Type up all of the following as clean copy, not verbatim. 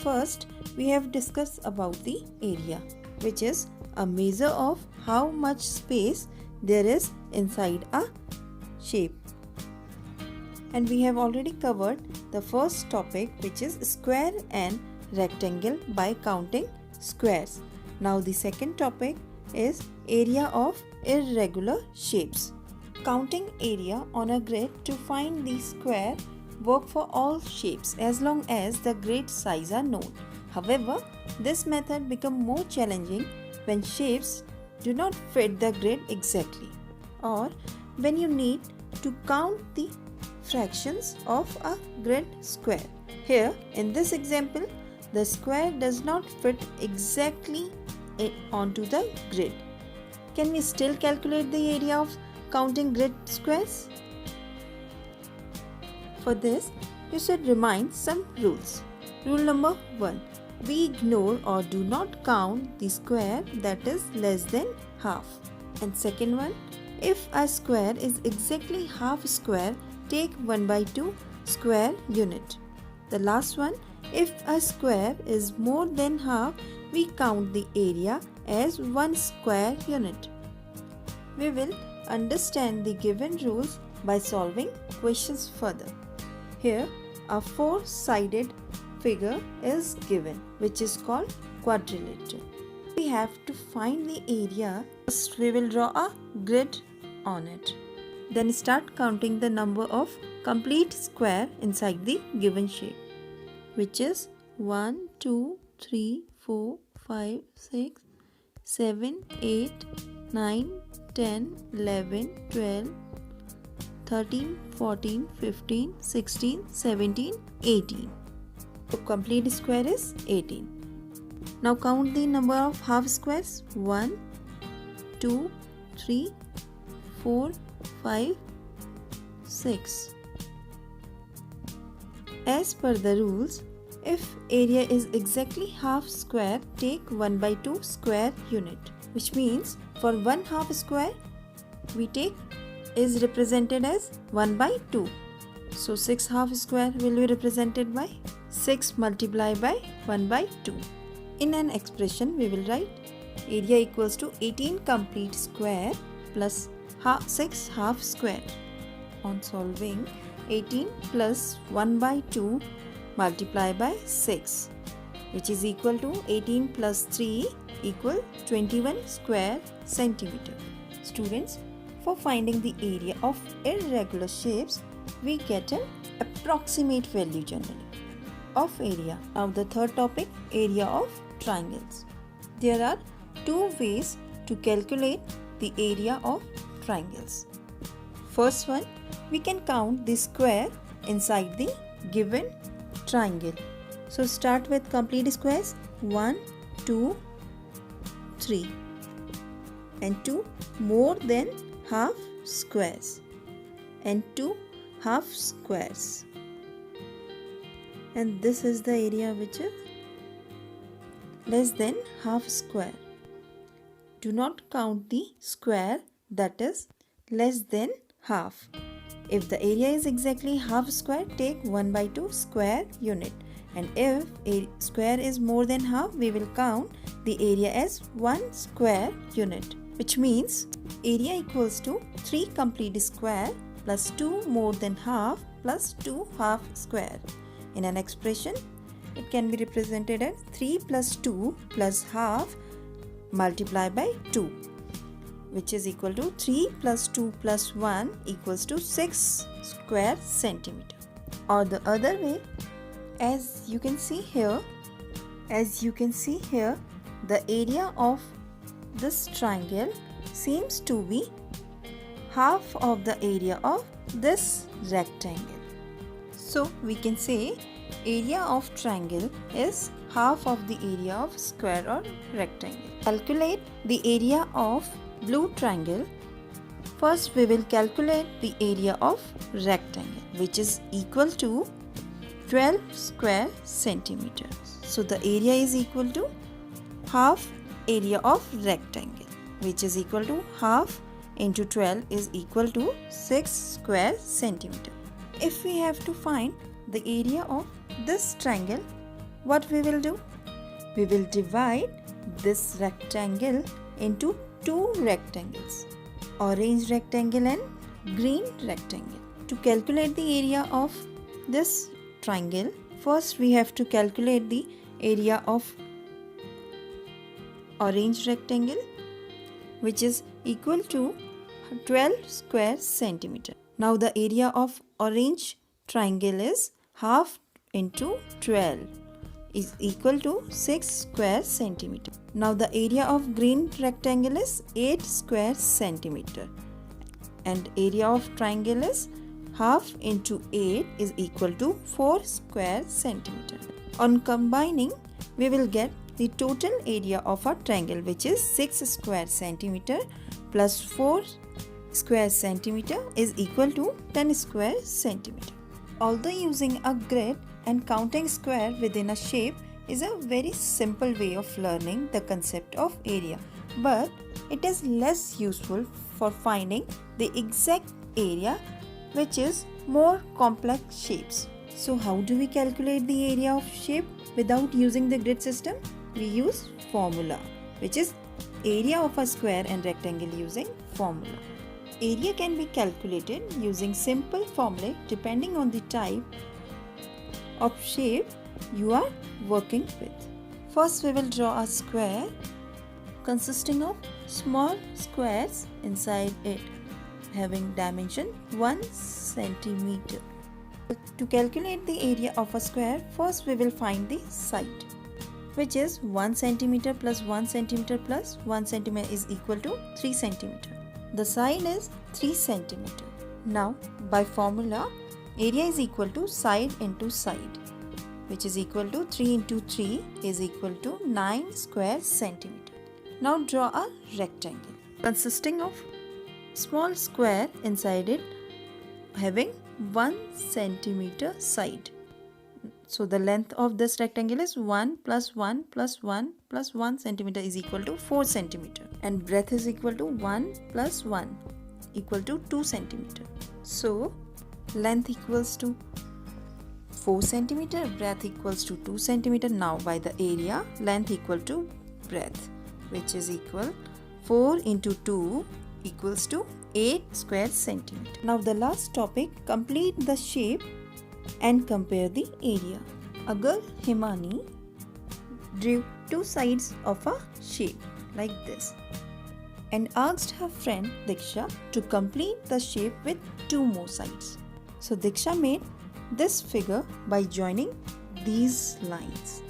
first, we have discussed about the area, which is a measure of how much space there is inside a shape. And we have already covered the first topic, which is square and rectangle, by counting squares. Now the second topic is area of irregular shapes. Counting area on a grid to find the square work for all shapes as long as the grid size are known. However, this method becomes more challenging when shapes do not fit the grid exactly, or when you need to count the fractions of a grid square. Here in this example, the square does not fit exactly onto the grid. Can we still calculate the area of counting grid squares? For this, you should remind some rules. Rule number 1. We ignore or do not count the square that is less than half. And second one, if a square is exactly half square, take 1/2 square unit. The last one, if a square is more than half, we count the area as 1 square unit. We will understand the given rules by solving questions further. Here, a 4-sided figure is given, which is called quadrilateral. We have to find the area. First, we will draw a grid on it. Then start counting the number of complete square inside the given shape, which is 1, 2, 3, 4, 5, 6, 7, 8, 9, 10, 11, 12, 13, 14, 15, 16, 17, 18. So complete square is 18. Now count the number of half squares. 1, 2, 3, 4, 5, 6. As per the rules, if area is exactly half square, take 1/2 square unit, which means for 1/2 square, we take is represented as 1/2. So 6 half square will be represented by 6 multiplied by 1/2. In an expression, we will write area equals to 18 complete square plus 6 half square. On solving, 18 plus 1/2 multiplied by 6, which is equal to 18 plus 3 equal 21 square centimeter. Students, for finding the area of irregular shapes, we get an approximate value generally of area. Now the third topic, area of triangles. There are 2 ways to calculate the area of triangles. First one, we can count the square inside the given triangle. So start with complete squares. 1, 2, 3, and 2 more than half squares, and 2 half squares, and this is the area which is less than half square. Do not count the square that is less than half. If the area is exactly half square, take 1/2 square unit, and if a square is more than half, we will count the area as 1 square unit, which means area equals to 3 complete square plus 2 more than half plus 2 half square. In an expression, it can be represented as 3 plus 2 plus half multiplied by 2, which is equal to 3 plus 2 plus 1 equals to 6 square centimeter. Or the other way, as you can see here, the area of this triangle seems to be half of the area of this rectangle. So we can say area of triangle is half of the area of square or rectangle. Calculate the area of blue triangle. First we will calculate the area of rectangle, which is equal to 12 square centimeter. So the area is equal to half area of rectangle, which is equal to half into 12 is equal to 6 square centimeter. If we have to find the area of this triangle, what we will do? We will divide this rectangle into two rectangles, orange rectangle and green rectangle. To calculate the area of this triangle, first we have to calculate the area of orange rectangle, which is equal to 12 square centimeter. Now the area of orange triangle is half into 12 is equal to 6 square centimeter. Now the area of green rectangle is 8 square centimeter and area of triangle is half into 8 is equal to 4 square centimeter. On combining, we will get the total area of a triangle, which is 6 square centimeter plus 4 square centimeter is equal to 10 square centimeter. Although using a grid and counting square within a shape is a very simple way of learning the concept of area, but it is less useful for finding the exact area, which is more complex shapes. So how do we calculate the area of shape without using the grid system? We use formula, which is area of a square and rectangle using formula. Area can be calculated using simple formula depending on the type of shape you are working with. First, we will draw a square consisting of small squares inside it having dimension 1 centimeter. To calculate the area of a square, first we will find the side, which is 1 centimeter plus 1 centimeter plus 1 centimeter is equal to 3 centimeter. The side is 3 centimeter. Now by formula, area is equal to side into side, which is equal to 3 into 3 is equal to 9 square centimeter. Now draw a rectangle consisting of small square inside it having 1 centimeter side. So the length of this rectangle is 1 plus 1 plus 1 plus 1 centimeter is equal to 4 centimeter and breadth is equal to 1 plus 1 equal to 2 centimeter. So length equals to 4 centimeter, breadth equals to 2 centimeter. Now by the area, length equal to breadth, which is equal 4 into 2 equals to 8 square centimeter. Now the last topic, complete the shape and compare the area. A girl, Himani, drew two sides of a shape like this and asked her friend Diksha to complete the shape with two more sides. So Diksha made this figure by joining these lines.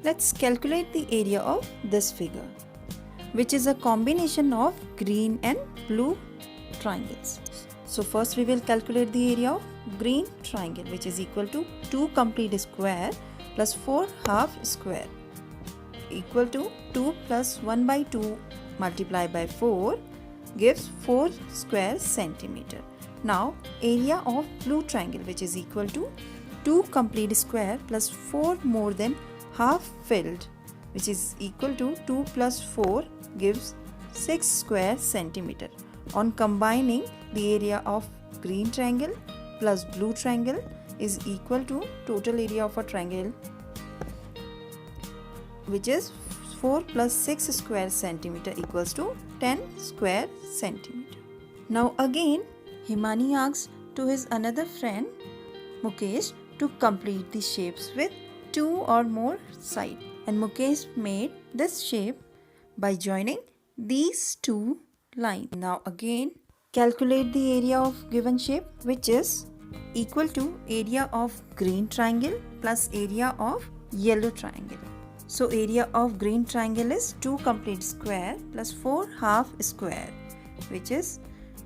Let's calculate the area of this figure, which is a combination of green and blue triangles. So first we will calculate the area of green triangle, which is equal to 2 complete square plus 4 half square equal to 2 plus 1 by 2 multiplied by 4 gives 4 square centimeter. Now area of blue triangle, which is equal to 2 complete square plus 4 more than half filled, which is equal to 2 plus 4 gives 6 square centimeter. On combining, the area of green triangle plus blue triangle is equal to total area of a triangle, which is 4 plus 6 square centimeter equals to 10 square centimeter. Now again, Himani asks to his another friend Mukesh to complete the shapes with 2 or more sides, and Mukesh made this shape by joining these two lines. Now again, calculate the area of given shape, which is equal to area of green triangle plus area of yellow triangle. So area of green triangle is 2 complete square plus 4 half square, which is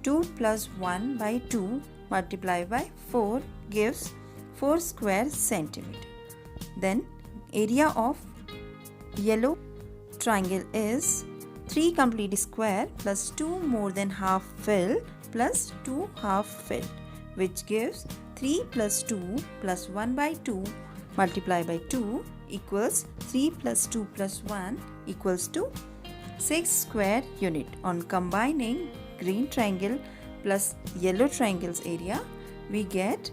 2 plus 1 by 2 multiplied by 4 gives 4 square centimeter. Then area of yellow triangle is 3 complete square plus 2 more than half fill plus 2 half fill, which gives 3 plus 2 plus 1 by 2 multiplied by 2 equals 3 plus 2 plus 1 equals to 6 square unit. On combining green triangle plus yellow triangle's area, we get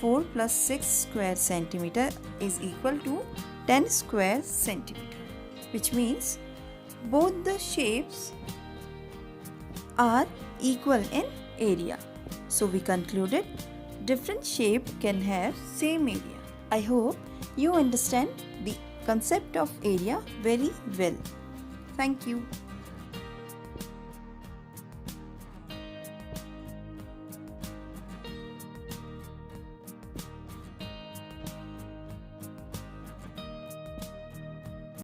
4 plus 6 square centimeter is equal to 10 square centimeter, which means both the shapes are equal in area. So we concluded different shape can have same area. I hope you understand the concept of area very well. Thank you.